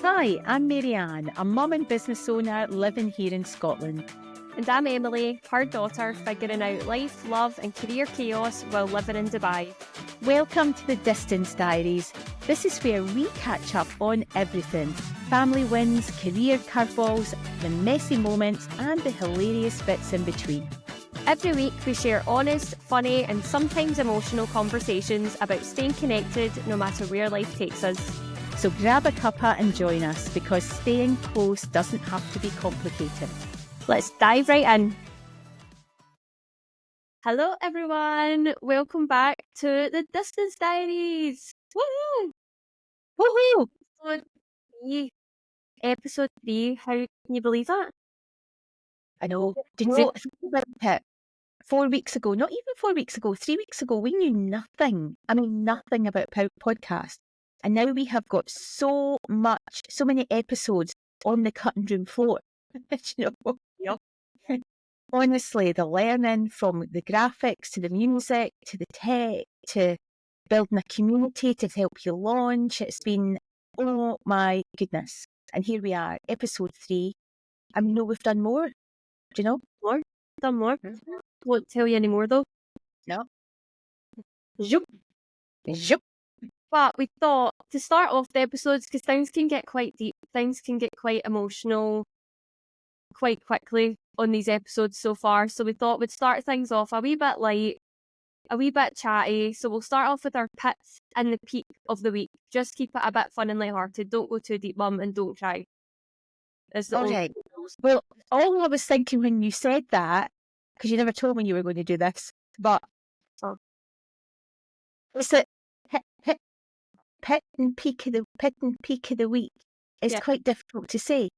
Hi, I'm Marianne, a mum and business owner living here in Scotland. And I'm Emily, her daughter, figuring out life, love and career chaos while living in Dubai. Welcome to the Distance Diaries. This is where we catch up on everything. Family wins, career curveballs, the messy moments and the hilarious bits in between. Every week we share honest, funny and sometimes emotional conversations about staying connected no matter where life takes us. So grab a cuppa and join us because staying close doesn't have to be complicated. Let's dive right in. Hello everyone, welcome back to the Distance Diaries. Woohoo! Woohoo! Episode 3, how can you believe that? I know. Did you know about it? 4 weeks ago, not even 4 weeks ago, 3 weeks ago, we knew nothing. I mean, nothing about podcasts. And now we have got so many episodes on the cutting room floor. You know? Yep. Honestly, the learning from the graphics to the music to the tech to building a community to help you launch. It's been, oh my goodness. And here we are, episode 3. I know we've done more. Do you know? Done more. Won't tell you anymore though. No. Zoop. But we thought to start off the episodes, because things can get quite deep, things can get quite emotional quite quickly on these episodes so far. So we thought we'd start things off a wee bit light, a wee bit chatty. So we'll start off with our pits and the peak of the week. Just keep it a bit fun and lighthearted. Don't go too deep, mum, and don't cry. All right. Well, all I was thinking when you said that, because you never told me you were going to do this, but it's a pit and peak of the week. It's quite difficult to say.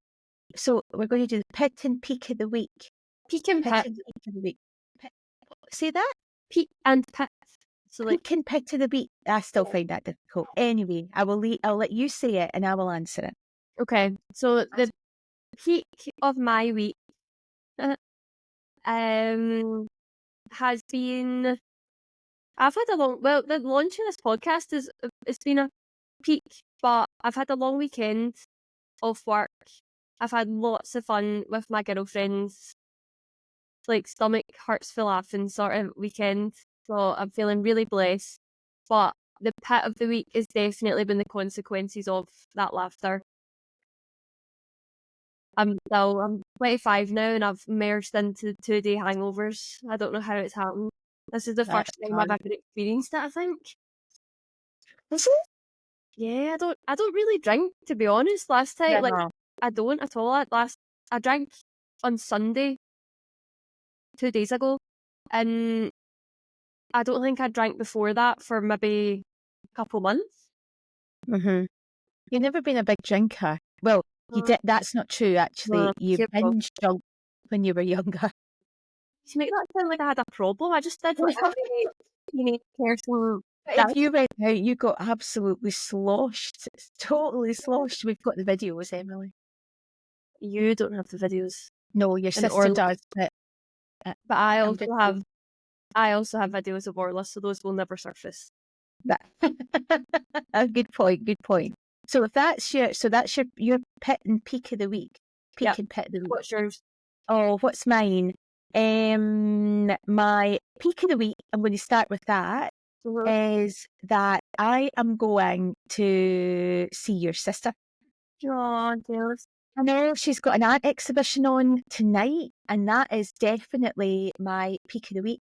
So we're going to do the pit and peak of the week. Peak and pit. And peak of the week. Say that? Peak and pit. So peak and pit of the week. I still find that difficult. Anyway, I'll let you say it and I will answer it. Okay. So the peak of my week has been, I've had the launch of this podcast it's been a peak, but I've had a long weekend off work. I've had lots of fun with my girlfriends, like stomach hurts for laughing sort of weekend, so I'm feeling really blessed. But the pit of the week has definitely been the consequences of that laughter. I'm 25 now and I've merged into 2-day hangovers. I don't know how it's happened. This is the first time I've ever experienced it, I think. Is it? Yeah, I don't really drink, to be honest. Last time, I don't at all. I drank on Sunday, 2 days ago, and I don't think I drank before that for maybe a couple months. Mm-hmm. You've never been a big drinker. Well, you did. That's not true, actually. You binge drunk when you were younger. You make that sound like I had a problem. I just did what every teenage person. If you went out, you got absolutely sloshed. It's totally sloshed. We've got the videos, Emily. You don't have the videos. No, your sister does. But I also have videos of Orla, so those will never surface. Good point. So if that's your pit and peak of the week. Peak and pit of the week. What's yours? Oh, what's mine? My peak of the week, I'm going to start with that, is that I am going to see your sister. Oh, jealous. I know she's got an art exhibition on tonight, and that is definitely my peak of the week.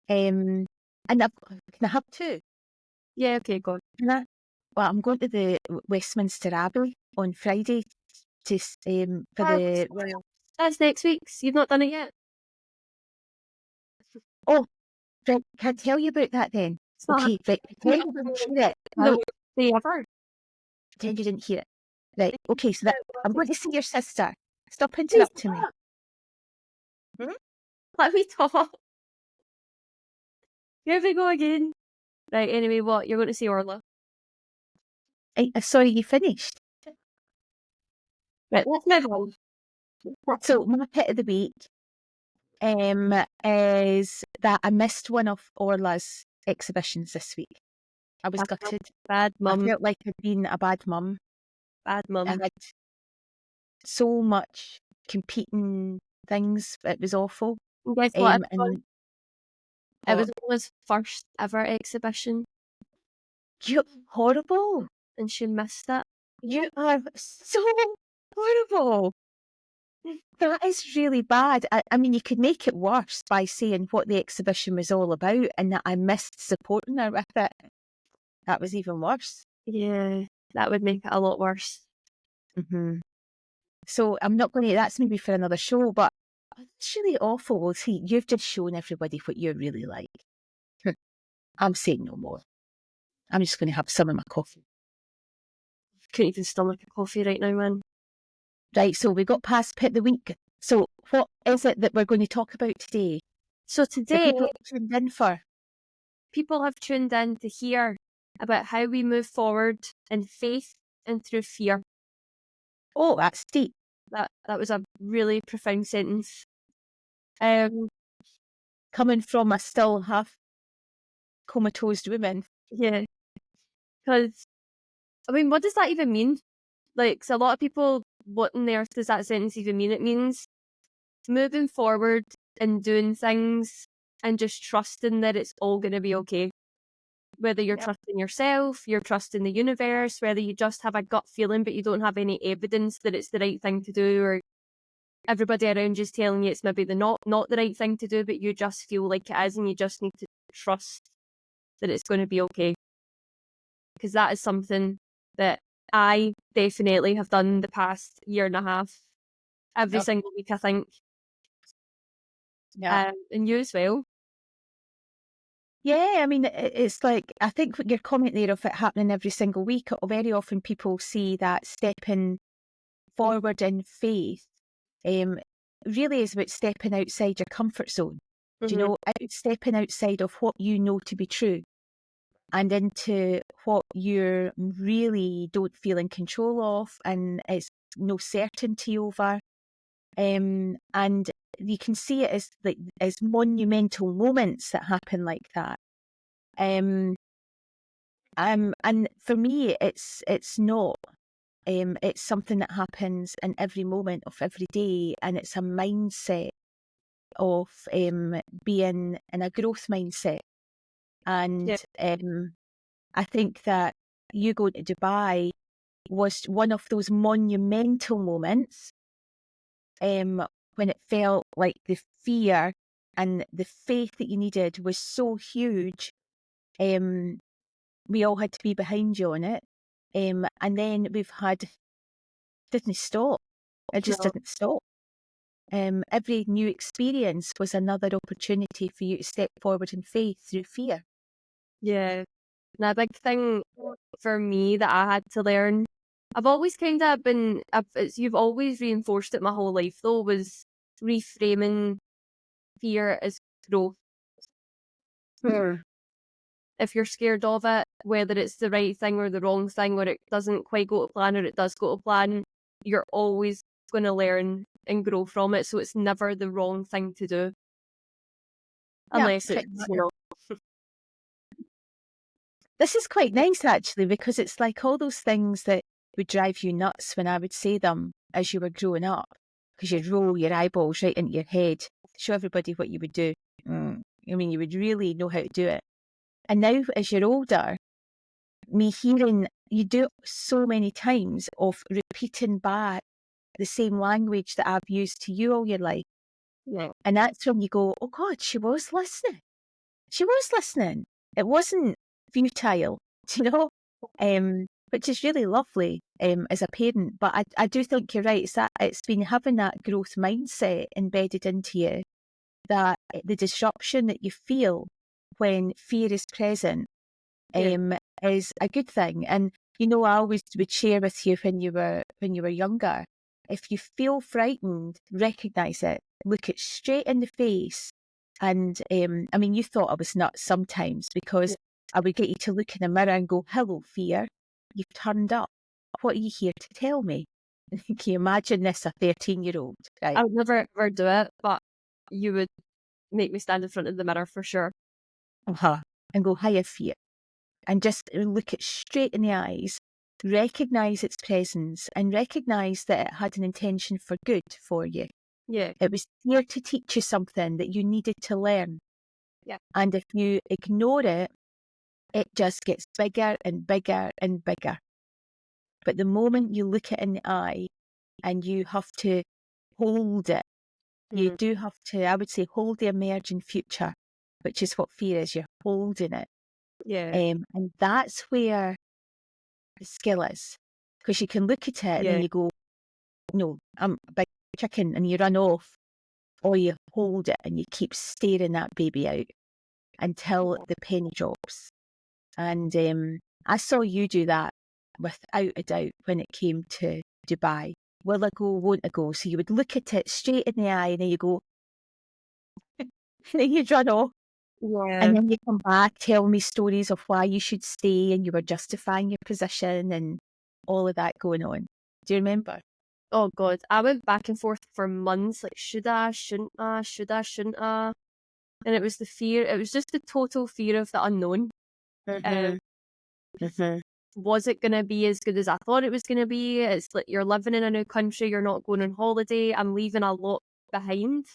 And can I have two? Yeah, okay, go on. Well, I'm going to the Westminster Abbey on Friday to for the Royal. That's next week's. You've not done it yet. Oh, right. Can I tell you about that then? Okay, right. Pretend you didn't hear it. No, they ever. Pretend you didn't hear it. Right. Okay, so I'm going to see your sister. Stop interrupting me. Let me talk. Here we go again. Right, anyway, what? You're going to see Orla? Sorry, you finished? Right, let's move on. So my pit of the week is that I missed one of Orla's exhibitions this week. I was gutted. Bad mum. I felt like I'd been a bad mum. Bad mum. I had so much competing things. It was awful. And guess what, everyone? And It what? was Emma's first ever exhibition, You horrible. and she missed it. You are so horrible. That is really bad. I mean, you could make it worse by saying what the exhibition was all about and that I missed supporting her with it. That was even worse. Yeah, that would make it a lot worse. Hmm. So I'm not going to, that's maybe for another show, but it's really awful. Well, see, you've just shown everybody what you're really like. I'm saying no more. I'm just going to have some of my coffee. Couldn't even stomach a coffee right now, man. Right, so we got past Pit the Week. So what is it that we're going to talk about today? So The today, people tuned in for. people have tuned in to hear about how we move forward in faith and through fear. Oh, that's deep. That was a really profound sentence. Um, Coming from a still half comatose woman. yeah, because I mean, what does that even mean? Like, so a lot of people, what on earth does that sentence even mean? It means moving forward and doing things and just trusting that it's all going to be okay. Whether you're Yep. trusting yourself, you're trusting the universe, whether you just have a gut feeling but you don't have any evidence that it's the right thing to do, or everybody around you's telling you it's maybe not the right thing to do, but you just feel like it is, and you just need to trust that it's going to be okay. Because that is something that I definitely have done the past year and a half, every Oh, single week, I think. yeah. And you as well. Yeah, I mean, it's like, I think what your comment there of it happening every single week, very often people see that stepping forward in faith really is about stepping outside your comfort zone. Do you Mm-hmm. know, stepping outside of what you know to be true and into what you really don't feel in control of and it's no certainty over. And you can see it as monumental moments that happen like that. And for me, it's not. It's something that happens in every moment of every day, and it's a mindset of being in a growth mindset. And Yeah. I think that you going to Dubai was one of those monumental moments when it felt like the fear and the faith that you needed was so huge. We all had to be behind you on it. And then didn't stop. It just No. didn't stop. Every new experience was another opportunity for you to step forward in faith through fear. Yeah. And a big thing for me that I had to learn, I've always kind of been, you've always reinforced it my whole life though, was reframing fear as growth. If you're scared of it, whether it's the right thing or the wrong thing, or it doesn't quite go to plan or it does go to plan, you're always going to learn and grow from it. So it's never the wrong thing to do. Yeah, Unless pretty it's, much. This is quite nice actually, because it's like all those things that would drive you nuts when I would say them as you were growing up, because you'd roll your eyeballs right into your head, show everybody what you would do. I mean, you would really know how to do it. And now, as you're older, me hearing you do it so many times of repeating back the same language that I've used to you all your life. Yeah. And that's when you go, oh God, she was listening. She was listening. It wasn't futile, do you know? Which is really lovely as a parent. But I do think you're right. It's been having that growth mindset embedded into you, that the disruption that you feel when fear is present Yeah. is a good thing. And you know, I always would share with you when you were younger. If you feel frightened, recognise it, look it straight in the face. And I mean, you thought I was nuts sometimes because I would get you to look in the mirror and go, "Hello, fear, you've turned up. What are you here to tell me?" Can you imagine this, a 13-year-old, right? I would never ever do it, but you would make me stand in front of the mirror for sure. And go, "Hiya, fear," and just look it straight in the eyes recognise its presence and recognise that it had an intention for good for you. Yeah. It was here to teach you something that you needed to learn. Yeah. And if you ignore it, it just gets bigger and bigger and bigger. But the moment you look it in the eye and you have to hold it, you do have to, I would say, hold the emerging future, which is what fear is. You're holding it. Yeah. And that's where the skill is. Because you can look at it and then you go, no, I'm a big chicken, and you run off. Or you hold it and you keep staring that baby out until the penny drops. And I saw you do that without a doubt when it came to Dubai. Will I go, won't I go? So you would look at it straight in the eye and then you go, and then you'd run off. Yeah. And then you come back, tell me stories of why you should stay and you were justifying your position and all of that going on. Do you remember? Oh God, I went back and forth for months, like should I, shouldn't I, should I, shouldn't I? And it was the fear, it was just the total fear of the unknown. Was it going to be as good as I thought it was going to be? It's like you're living in a new country, you're not going on holiday, I'm leaving a lot behind.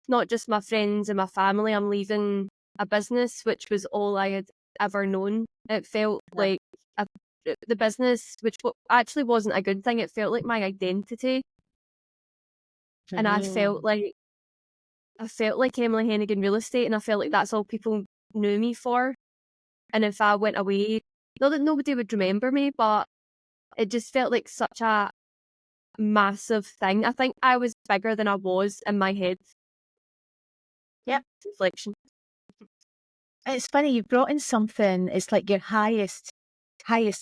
Not just my friends and my family, I'm leaving a business which was all I had ever known. It felt like the business, which actually wasn't a good thing, it felt like my identity. And I felt like Emily Hennigan Real Estate, and I felt like that's all people knew me for. And if I went away, not that nobody would remember me, but it just felt like such a massive thing. I think I was bigger than I was in my head. Yep. Reflection. It's funny, you've brought in something, it's like your highest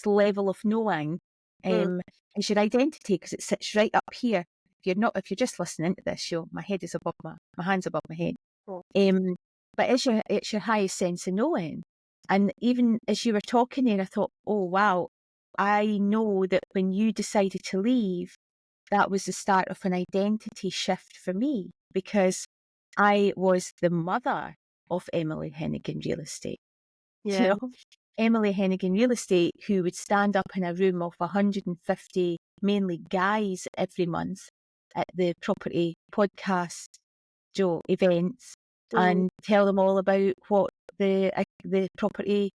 level of knowing is your identity, because it sits right up here. If you're just listening to this, my head is above my hands above my head. Oh. But it's your highest sense of knowing. And even as you were talking there, I thought, oh wow, I know that when you decided to leave, that was the start of an identity shift for me, because I was the mother of Emily Hennigan Real Estate. Yeah. You know, Emily Hennigan Real Estate, who would stand up in a room of 150, mainly guys, every month at the property podcast events and tell them all about what the property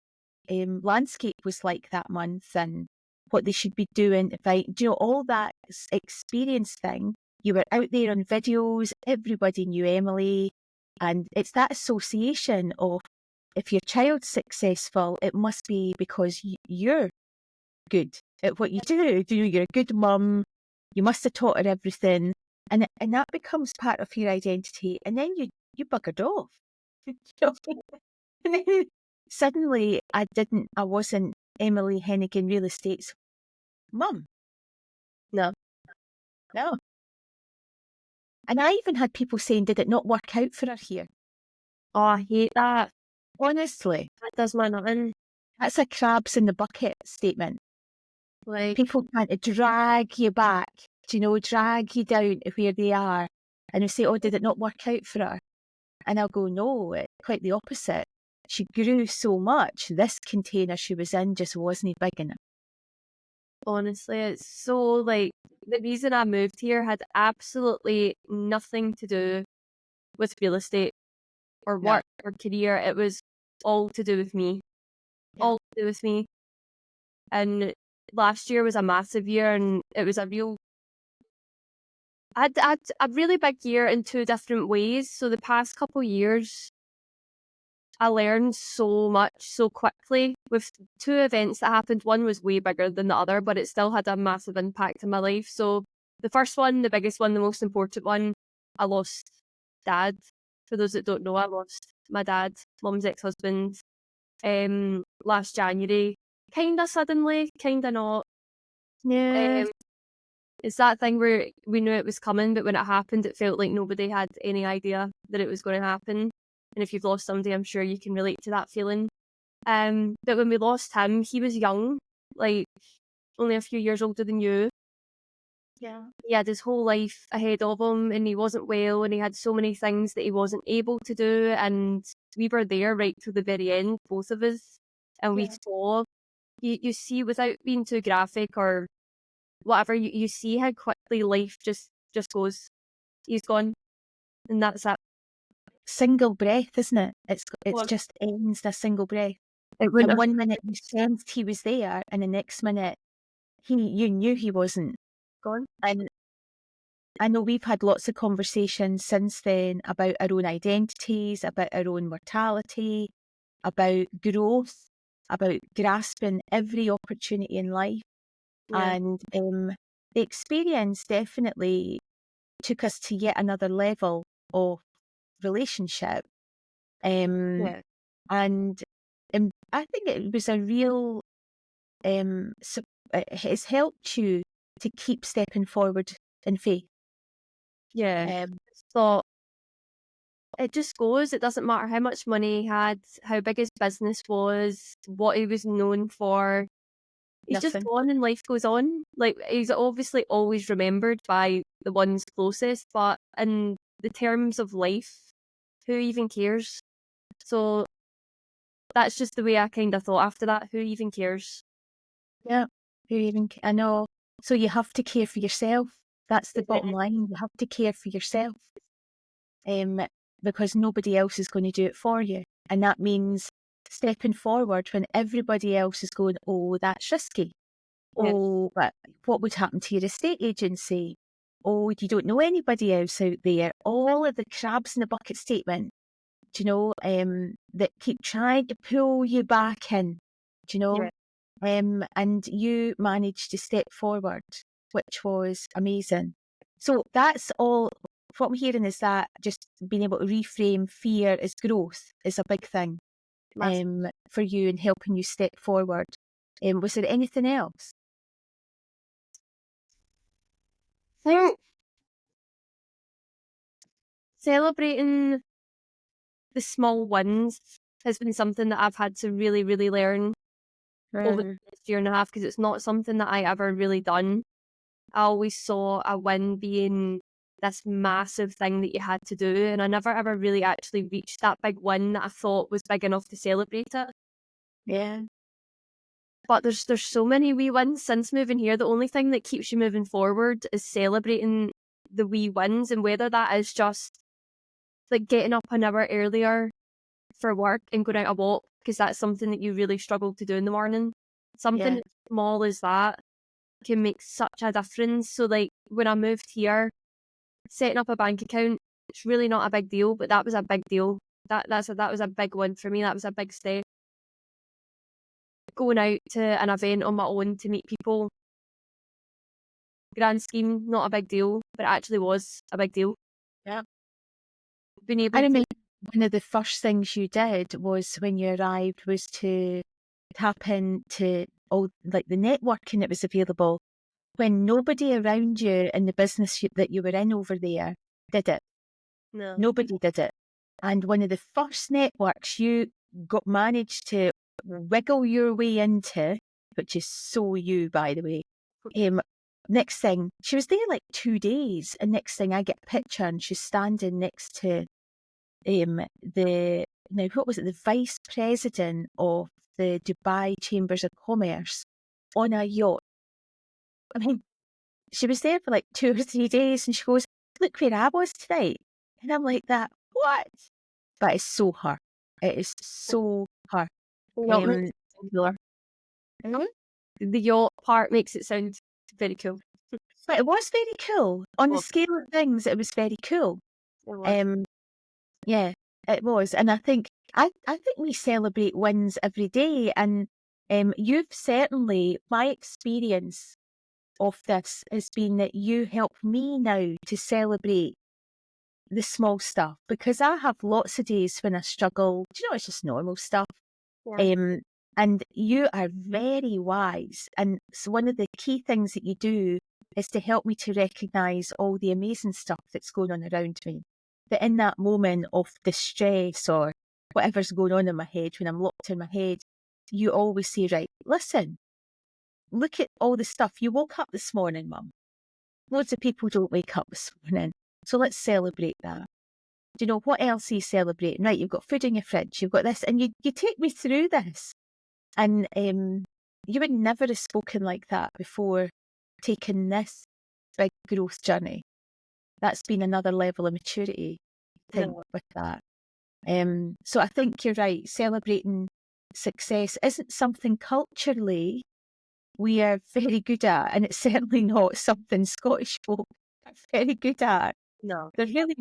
landscape was like that month and what they should be doing. All that experience thing. You were out there on videos, everybody knew Emily, and it's that association of, if your child's successful, it must be because you're good at what you do. You're a good mum. You must have taught her everything, and that becomes part of your identity. And then you buggered off. And then suddenly, I wasn't Emily Hennigan Real Estate's mum. No. And I even had people saying, did it not work out for her here? Oh, I hate that. Honestly. That does my nothing. That's a crabs in the bucket statement. Like, people trying to drag you back, drag you down to where they are. And they say, oh, did it not work out for her? And I'll go, no, quite the opposite. She grew so much. This container she was in just wasn't big enough. honestly, it's so, like, the reason I moved here had absolutely nothing to do with real estate or work or career. It was all to do with me. Yeah. All to do with me. And last year was a massive year, and it was a I had a really big year in two different ways. So the past couple of years, I learned so much so quickly with two events that happened. One was way bigger than the other, but it still had a massive impact in my life. So the first one, the biggest one, the most important one, I lost Dad. For those that don't know, I lost my dad, Mum's ex-husband, last January. Kinda suddenly, kinda not. Yeah. It's that thing where we knew it was coming, but when it happened, it felt like nobody had any idea that it was going to happen. And if you've lost somebody, I'm sure you can relate to that feeling. But when we lost him, he was young, like only a few years older than you. Yeah. He had his whole life ahead of him, and he wasn't well, and he had so many things that he wasn't able to do. And we were there right to the very end, both of us, and we saw, you see, without being too graphic or whatever, you see how quickly life just goes. He's gone, and that's it. Single breath, isn't it? It's Well, just ends in a single breath. it wouldn't And have one minute you sensed he was there, and the next minute you knew he wasn't. gone. And I know we've had lots of conversations since then about our own identities, about our own mortality, about growth, about grasping every opportunity in life. Yeah, And the experience definitely took us to yet another level of relationship. yeah, And I think it was a real, it has helped you to keep stepping forward in faith. yeah. Um, So it just goes. It doesn't matter how much money he had, how big his business was, what he was known for. He's just Nothing. gone and life goes on. Like, he's obviously always remembered by the ones closest, but in the terms of life, who even cares? So that's just the way I kind of thought after that. Who even cares? Yeah. Who even, I know. So you have to care for yourself. That's the bottom Exactly. line. You have to care for yourself. Um, because nobody else is going to do it for you. And that means stepping forward when everybody else is going, oh, that's risky. Yeah, Oh, but what would happen to your estate agency? Oh, you don't know anybody else out there. All of the crabs in the bucket statement, do you know, that keep trying to pull you back in, do you yeah, know? And you managed to step forward, which was amazing. So that's all. What I'm hearing is that just being able to reframe fear as growth is a big thing massive. for you and helping you step forward. Was there anything else? I think celebrating the small wins has been something that I've had to really, really learn over the Mm, last year and a half, because it's not something that I ever really done. I always saw a win being this massive thing that you had to do, and I never ever really actually reached that big win that I thought was big enough to celebrate it. yeah, But there's so many wee wins since moving here. The only thing that keeps you moving forward is celebrating the wee wins, and whether that is just like getting up an hour earlier for work and going out a walk, because that's something that you really struggle to do in the morning. Something yeah, as small as that can make such a difference. So like when I moved here, setting up a bank account, it's really not a big deal, but that was a big deal. That was a big one for me. That was a big step. Going out to an event on my own to meet people, grand scheme, not a big deal, but it actually was a big deal. yeah. Being I able to, remember one of the first things you did was when you arrived was to tap into all like the networking that was available when nobody around you in the business that you were in over there did it. no, Nobody did it. And one of the first networks you managed to wiggle your way into, which is so you, by the way. Next thing, she was there like 2 days, and next thing I get a picture and she's standing next to the now what was it, the vice president of the Dubai Chambers of Commerce on a yacht. I mean, she was there for like 2 or 3 days, and she goes, "Look where I was tonight," and I'm like, "That what?" But it's so her. It is so her. yacht makes Um, it sound cooler. The yacht part makes it sound very cool. but it was very cool on the Well, scale of things. It was very cool. it was. Um, Yeah, it was. And I think we celebrate wins every day. And you've certainly, my experience of this has been that you help me now to celebrate the small stuff, because I have lots of days when I struggle. Do you know, it's just normal stuff. Yeah. Um, and you are very wise. And so one of the key things that you do is to help me to recognise all the amazing stuff that's going on around me. That in that moment of distress or whatever's going on in my head, when I'm locked in my head, you always say, right, listen, look at all the stuff. You woke up this morning, Mum. Loads of people don't wake up this morning. So let's celebrate that. Do you know what else are you celebrating? Right, you've got food in your fridge, you've got this, and you take me through this. And you would never have spoken like that before taking this big growth journey. That's been another level of maturity, I think, No. with that. So I think you're right. Celebrating success isn't something culturally we are very good at, and it's certainly not something Scottish folk are very good at. No. They're really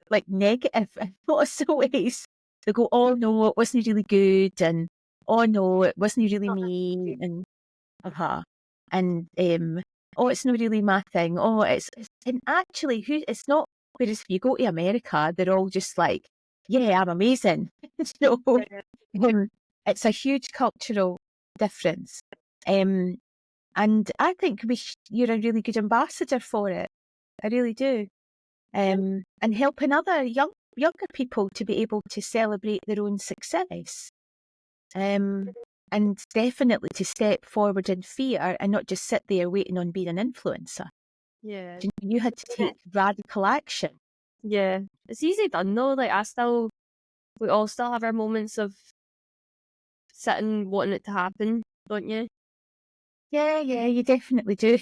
like negative in lots of ways. They go, "Oh no, it wasn't really good," and "Oh no, it wasn't really me," and and "Oh, it's not really my thing." Oh, and actually, it's not. Whereas if you go to America, they're all just like, "Yeah, I'm amazing." You know, it's a huge cultural difference. And I think you're a really good ambassador for it. I really do. And helping other younger people to be able to celebrate their own success. And definitely to step forward in fear and not just sit there waiting on being an influencer. Yeah. You had to take radical action. Yeah. It's easy done though. Like we all still have our moments of sitting wanting it to happen, don't you? Yeah, you definitely do.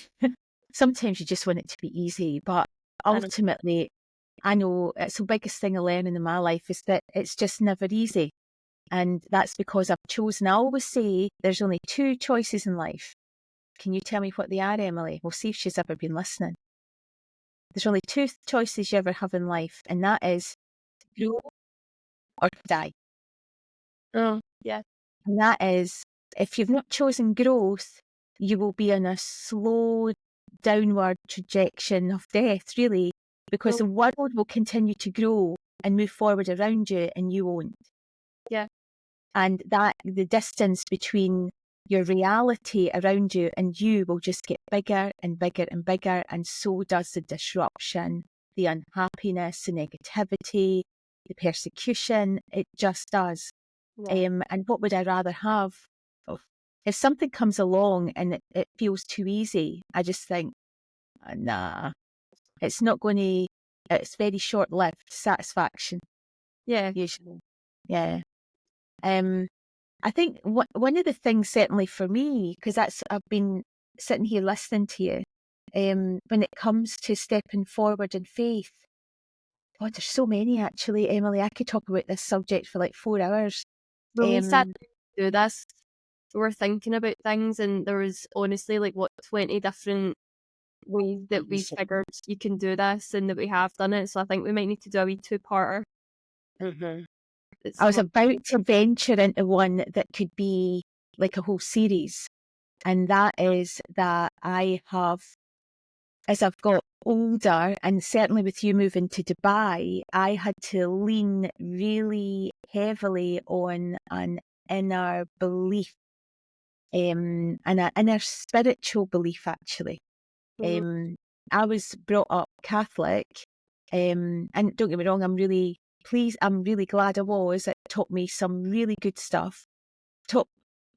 Sometimes you just want it to be easy, but I know. ultimately, I know it's the biggest thing I learned in my life is that it's just never easy. And that's because I've chosen. I always say there's only two choices in life. Can you tell me what they are, Emily? We'll see if she's ever been listening. There's only two choices you ever have in life, and that is grow or die. Oh, yeah. And that is, if you've not chosen growth, you will be on a slow downward trajectory of death, really, because Well, the world will continue to grow and move forward around you, and you won't. yeah. And that the distance between your reality around you and you will just get bigger and bigger and bigger, and so does the disruption, the unhappiness, the negativity, the persecution. It just does. Yeah. And what would I rather have? Oh, if something comes along and it feels too easy, I just think, nah, it's not going to, it's very short-lived satisfaction, Yeah. usually. Yeah. Um, I think one of the things, certainly for me, because I've been sitting here listening to you, when it comes to stepping forward in faith, God, there's so many actually, Emily. I could talk about this subject for like 4 hours. When we sat Um, down to do this, we were thinking about things, and there was honestly like 20 different ways that we figured you can do this and that we have done it. So I think we might need to do a wee two-parter. It's I was more, about to venture into one that could be like a whole series, and that is that I have, as I've got older, and certainly with you moving to Dubai, I had to lean really heavily on an inner belief, and an inner spiritual belief, actually. Mhm. Um, I was brought up Catholic, and don't get me wrong, I'm really pleased, I'm really glad I was. It taught me some really good stuff,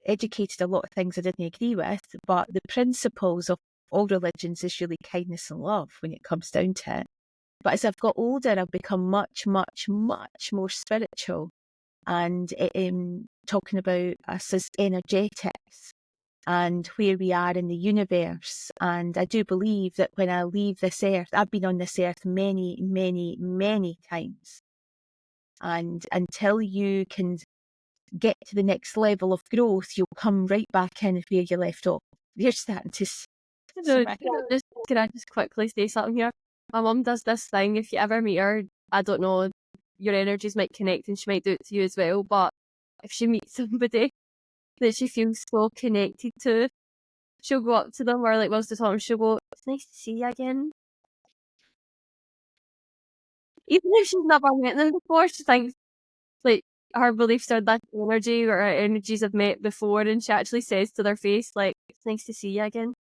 educated a lot of things I didn't agree with, but the principles of all religions is really kindness and love when it comes down to it. But as I've got older, I've become much, much, much more spiritual, and talking about us as energetics and where we are in the universe. And I do believe that when I leave this earth, I've been on this earth many, many, many times. And until you can get to the next level of growth, you'll come right back in where you left off. You're starting to No, smack. can I just quickly say something here? My mum does this thing. If you ever meet her, I don't know, your energies might connect and she might do it to you as well. But if she meets somebody that she feels so connected to, she'll go up to them or like whilst they're talking, she'll go, "It's nice to see you again." Even if she's never met them before, she thinks like her beliefs are that energy or her energies have met before, and she actually says to their face, like, "It's nice to see you again."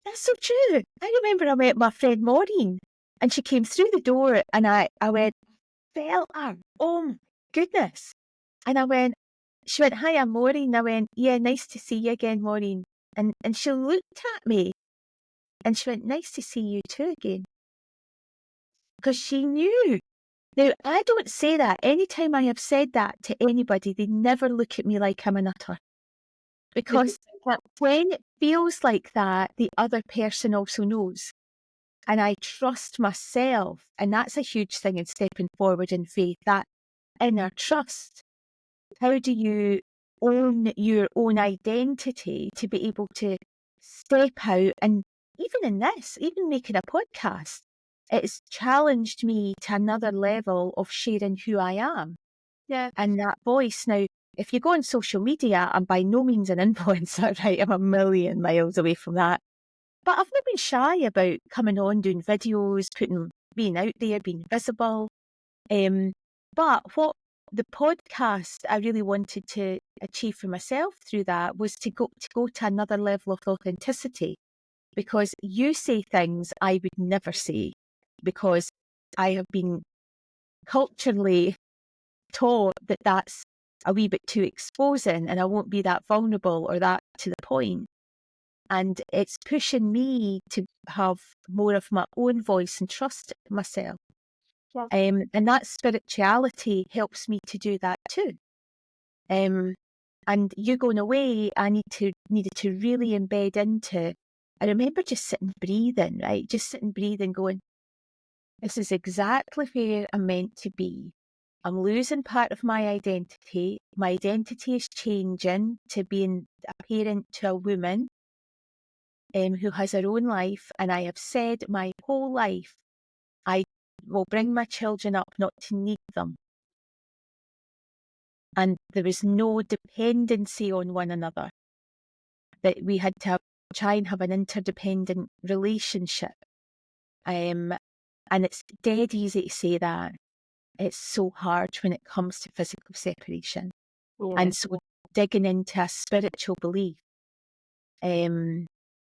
That's so true. I remember I met my friend Maureen, and she came through the door, and I went, felt her. Oh my goodness. And she went, "Hi, I'm Maureen." I went, "Yeah, nice to see you again, Maureen." And she looked at me and she went, "Nice to see you too again." Because she knew. Now, I don't say that. Anytime I have said that to anybody, they never look at me like I'm a nutter. Because when it feels like that, the other person also knows. And I trust myself. And that's a huge thing in stepping forward in faith, that inner trust. How do you own your own identity to be able to step out? And even in this, even making a podcast, it's challenged me to another level of sharing who I am. Yeah. And that voice. Now, if you go on social media, I'm by no means an influencer, right? I'm a million miles away from that. But I've not been shy about coming on, doing videos, being out there, being visible. But what the podcast I really wanted to achieve for myself through that was to go to another level of authenticity, because you say things I would never say, because I have been culturally taught that that's a wee bit too exposing and I won't be that vulnerable or that to the point. And it's pushing me to have more of my own voice and trust myself. Yeah. And that spirituality helps me to do that too. And you going away, I needed to really embed into. I remember just sitting breathing, right? Just sitting breathing, going, this is exactly where I'm meant to be. I'm losing part of my identity. My identity is changing to being a parent to a woman who has her own life. And I have said my whole life, I will bring my children up not to need them. And there is no dependency on one another, that we had to try and have an interdependent relationship. And it's dead easy to say that. It's so hard when it comes to physical separation. Yeah. And so digging into a spiritual belief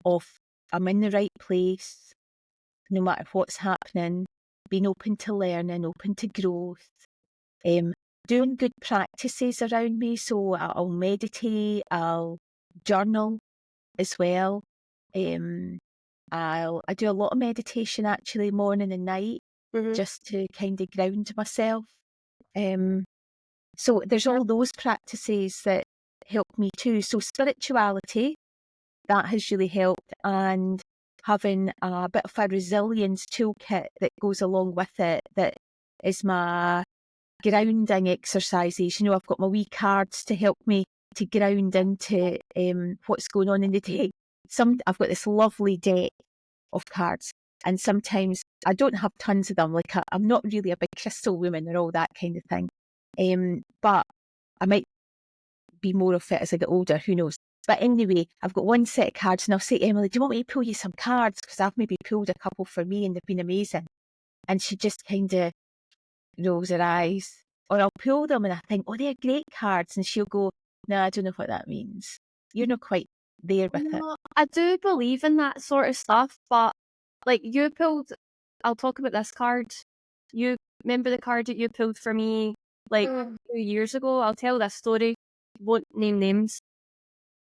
of I'm in the right place, no matter what's happening, being open to learning, open to growth, doing good practices around me. So I'll meditate, I'll journal as well. I do a lot of meditation actually, morning and night, just to kind of ground myself. So there's all those practices that help me too. So spirituality, that has really helped, and having a bit of a resilience toolkit that goes along with it, that is my grounding exercises. I've got my wee cards to help me to ground into what's going on in the day. I've got this lovely deck of cards, and sometimes I don't have tons of them. Like I'm not really a big crystal woman or all that kind of thing. But I might be more of it as I get older, who knows. But anyway, I've got one set of cards, and I'll say, Emily, do you want me to pull you some cards? Because I've maybe pulled a couple for me and they've been amazing. And she just kind of rolls her eyes. Or I'll pull them and I think, oh, they're great cards. And she'll go, no, I don't know what that means. You're not quite there with it. No, I do believe in that sort of stuff, but like you pulled, I'll talk about this card. You remember the card that you pulled for me like 2 years ago? I'll tell this story, won't name names.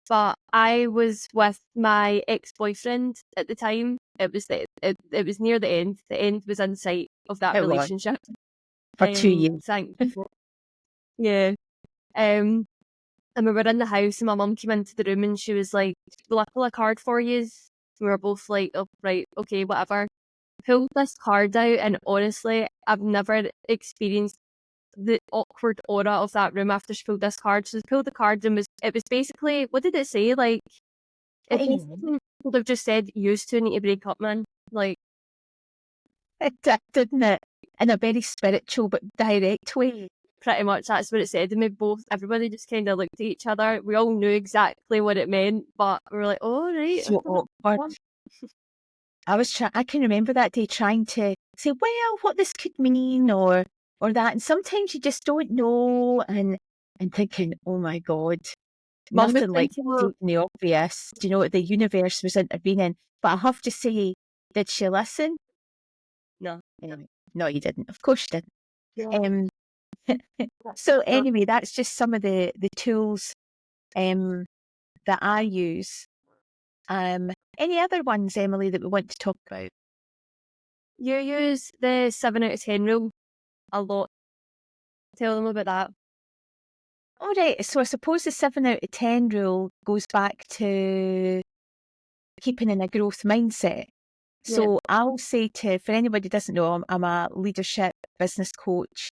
But I was with my ex-boyfriend at the time. It was near the end. The end was in sight of that It was relationship. for 2 years. Thank you. Yeah. And we were in the house and my mum came into the room and she was like, will I pull a card for you? We were both like, oh, right, okay, whatever. Pulled this card out and honestly, I've never experienced the awkward aura of that room after she pulled this card. She pulled the card and it was basically, what did it say? Like, it basically would have just said, "Used to need to break up, man." Like, It did, didn't it? In a very spiritual but direct way. pretty much that's what it said. And everybody just kind of looked at each other. We all knew exactly what it meant, but we were like, oh, right. So awkward. I can remember that day trying to say, well, what this could mean or that. And sometimes you just don't know, and thinking, oh my God, Mum was nothing like stating the obvious. Do you know, the universe was intervening. But I have to say, did she listen? No. No, you didn't. Of course you Yeah. didn't. So anyway, that's just some of the tools that I use. Any other ones, Emily, that we want to talk about? You use the 7 out of 10 rule a lot. Tell them about that. All right, so I suppose the 7 out of 10 rule goes back to keeping in a growth mindset. So I'll say for anybody who doesn't know, I'm a leadership business coach.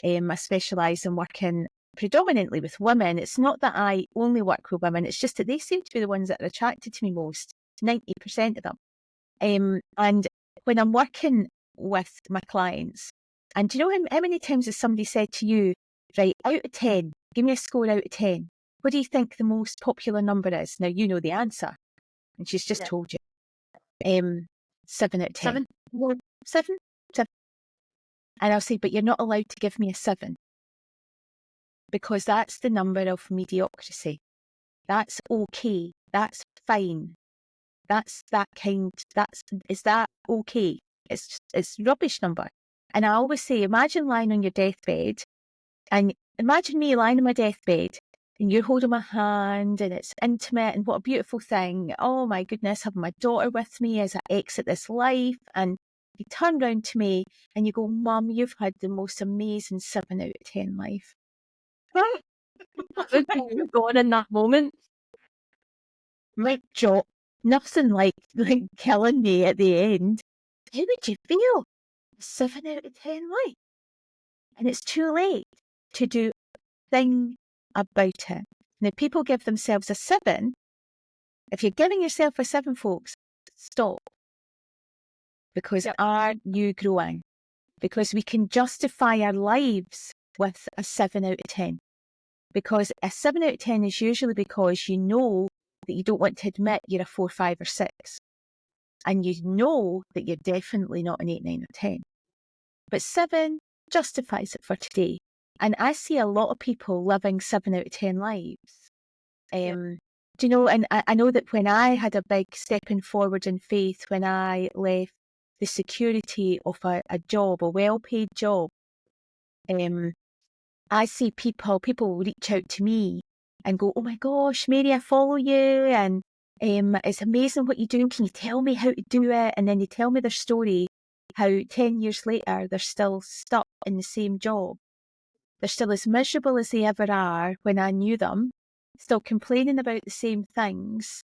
I specialise in working predominantly with women. It's not that I only work with women, it's just that they seem to be the ones that are attracted to me most, 90% of them. And when I'm working with my clients, and do you know how many times has somebody said to you, right, out of 10, give me a score out of 10. What do you think the most popular number is? Now, you know the answer. And she's just told you. 7 out of 10. 7. Well, 7? 7. And I'll say, but you're not allowed to give me a 7 because that's the number of mediocrity. That's okay. That's fine. Is that okay? It's rubbish number. And I always say, imagine lying on your deathbed, and imagine me lying on my deathbed and you're holding my hand and it's intimate and what a beautiful thing. Oh my goodness, having my daughter with me as I exit this life. And you turn round to me and you go, Mum, you've had the most amazing 7 out of 10 life. That would be going in that moment. Mic drop. Nothing like killing me at the end. How would you feel? 7 out of 10 life. And it's too late to do a thing about it. Now, people give themselves a 7. If you're giving yourself a 7, folks, stop. Because are you growing? Because we can justify our lives with a 7 out of 10. Because a 7 out of 10 is usually because you know that you don't want to admit you're a 4, 5 or 6. And you know that you're definitely not an 8, 9 or 10. But 7 justifies it for today. And I see a lot of people living 7 out of 10 lives. Do you know, and I know that when I had a big stepping forward in faith, when I left the security of a job, a well-paid job, I see people reach out to me and go, oh my gosh, Mary, I follow you, and it's amazing what you do. Can you tell me how to do it? And then they tell me their story, how 10 years later, they're still stuck in the same job. They're still as miserable as they ever are when I knew them, still complaining about the same things,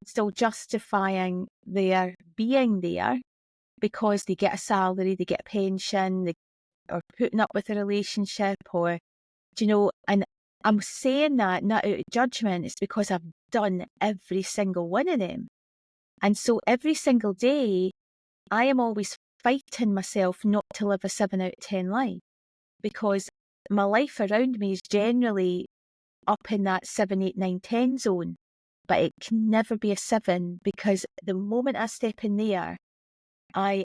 still justifying their being there because they get a salary, they get a pension, or putting up with a relationship, or, do you know, and I'm saying that not out of judgment, it's because I've done every single one of them. And so every single day, I am always fighting myself not to live a 7 out of 10 life, because my life around me is generally up in that 7, 8, 9, 10 zone, but it can never be a 7, because the moment I step in there, I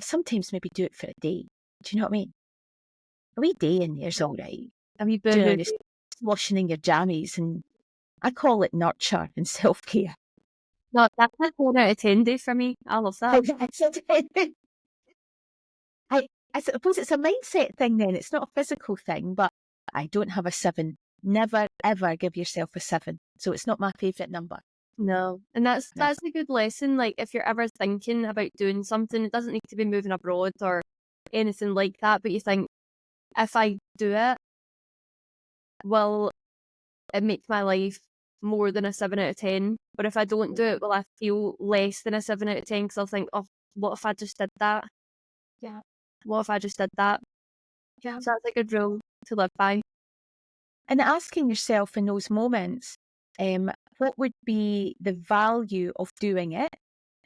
sometimes maybe do it for a day. Do you know what I mean? A wee day in there's all right. A wee Do you know, boo-hoo. just washing in your jammies, and I call it nurture and self-care. No, that's a 10 out of 10 day for me. I love that. I suppose it's a mindset thing then. It's not a physical thing, but I don't have a 7. Never, ever give yourself a 7. So it's not my favourite number. No. And that's No. a good lesson. Like, if you're ever thinking about doing something, it doesn't need to be moving abroad or anything like that, but you think, if I do it, will it make my life more than a 7 out of 10? But if I don't do it, will I feel less than a 7 out of 10? Because I'll think, oh, what if I just did that? Yeah. What if I just did that? Yeah. So that's a good rule to live by. And asking yourself in those moments, what would be the value of doing it,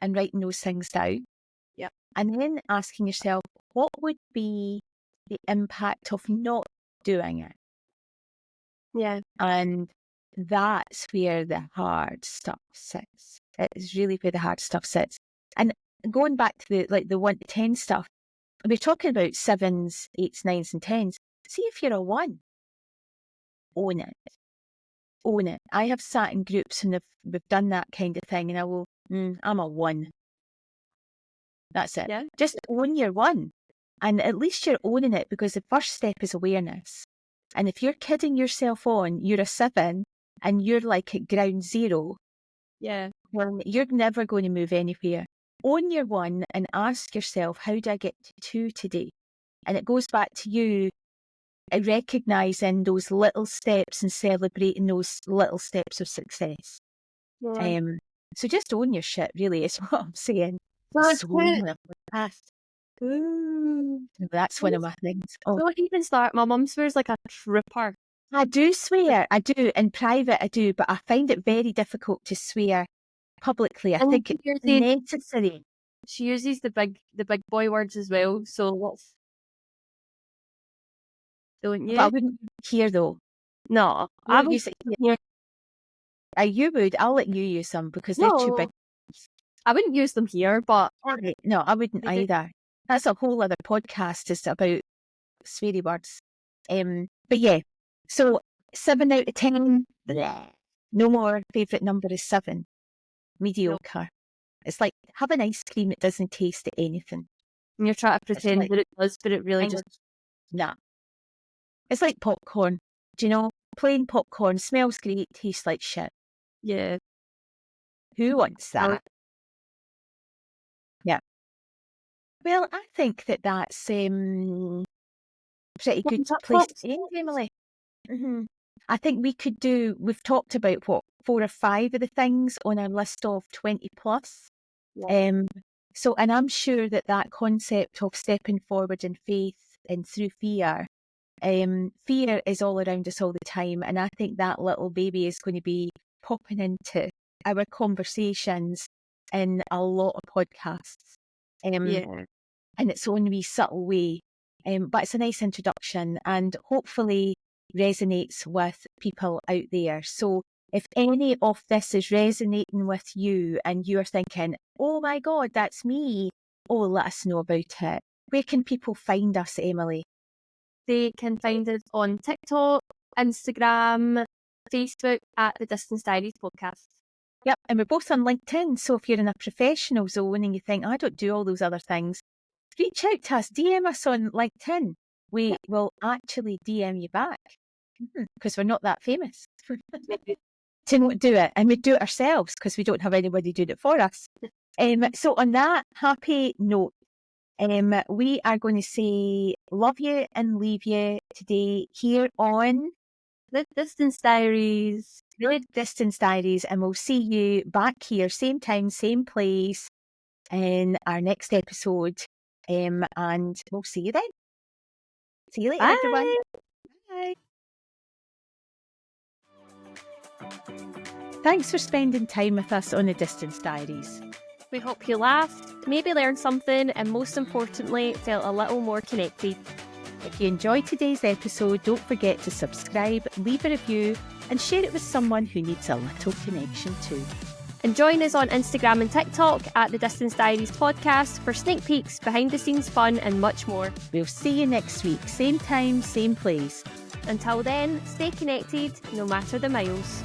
and writing those things down? Yeah. And then asking yourself, what would be the impact of not doing it? Yeah. And that's where the hard stuff sits. It is really where the hard stuff sits. And going back to the 1 to 10 stuff, we're talking about 7s, 8s, 9s, and 10s. See if you're a 1. Own it. Own it. I have sat in groups and we've done that kind of thing, and I will, I'm a 1. That's it. Yeah. Just own your 1. And at least you're owning it, because the first step is awareness. And if you're kidding yourself on, you're a 7 and you're like at ground zero, Yeah. well, you're never going to move anywhere. Own your 1 and ask yourself, how do I get to 2 today? And it goes back to you recognising those little steps and celebrating those little steps of success. Yeah. So just own your shit, really, is what I'm saying. That's Swear on a podcast. Ooh. That's one of my things. Oh, Don't even start. My mum swears like a trooper. I do swear. I do. In private, I do. But I find it very difficult to swear publicly. I And think it's necessary. she uses the big boy words as well. So let's. Don't But I you? wouldn't hear, though. No, You I wouldn't would. use it here. You would. I'll let you use them because they're too big. No, I wouldn't use them here, but Right. No, I wouldn't They do. either. That's a whole other podcast just about sweary words. But yeah, so 7 out of 10. Bleh. No more. Favourite number is 7. Mediocre. It's like having ice cream that doesn't taste of anything. and you're trying to pretend like- that it does, but it really just. Nah. It's like popcorn. Do you know? Plain popcorn smells great, tastes like shit. Yeah. Who wants Well- that? Yeah. Well, I think that's pretty good Well, place to end, Emily. I think we've talked about 4 or 5 of the things on our list of 20 plus. Yeah. And I'm sure that concept of stepping forward in faith and through fear, fear is all around us all the time. And I think that little baby is going to be popping into our conversations in a lot of podcasts. Yeah. In its own wee subtle way. But it's a nice introduction and hopefully resonates with people out there. So if any of this is resonating with you and you're thinking, oh my God, that's me, let us know about it. Where can people find us, Emily? They can find us on TikTok, Instagram, Facebook at the Distance Diaries podcast. Yep, and we're both on LinkedIn. So if you're in a professional zone and you think, I don't do all those other things, reach out to us, DM us on LinkedIn. We will actually DM you back because we're not that famous to not do it. And we do it ourselves because we don't have anybody doing it for us. So on that happy note, we are going to say love you and leave you today here on The Distance Diaries. the Distance Diaries, and we'll see you back here, same time, same place, in our next episode. And we'll see you then. See you later, Bye. everyone. Bye. Thanks for spending time with us on the Distance Diaries. We hope you laughed, maybe learned something, and most importantly, felt a little more connected. If you enjoyed today's episode, don't forget to subscribe, leave a review, and share it with someone who needs a little connection too. And join us on Instagram and TikTok at the Distance Diaries podcast for sneak peeks, behind the scenes fun, and much more. We'll see you next week, same time, same place. Until then, stay connected, no matter the miles.